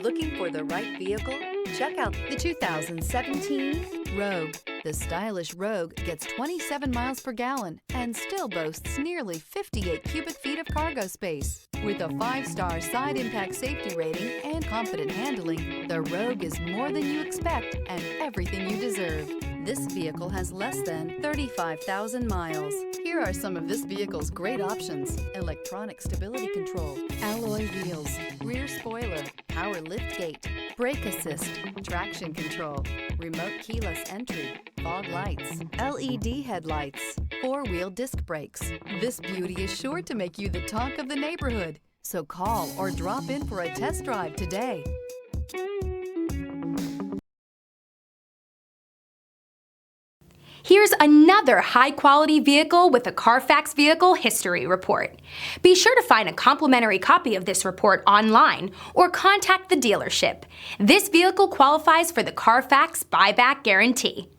Looking for the right vehicle? Check out the 2017 Rogue. The stylish Rogue gets 27 miles per gallon and still boasts nearly 58 cubic feet of cargo space. With a 5-star side impact safety rating and confident handling, the Rogue is more than you expect and everything you deserve. This vehicle has less than 35,000 miles. Here are some of this vehicle's great options: electronic stability control, alloy wheels, rear spoiler, power liftgate, brake assist, traction control, remote keyless entry, fog lights, LED headlights, 4-wheel disc brakes. This beauty is sure to make you the talk of the neighborhood. So call or drop in for a test drive today. Here's another high-quality vehicle with a Carfax Vehicle History Report. Be sure to find a complimentary copy of this report online or contact the dealership. This vehicle qualifies for the Carfax Buyback Guarantee.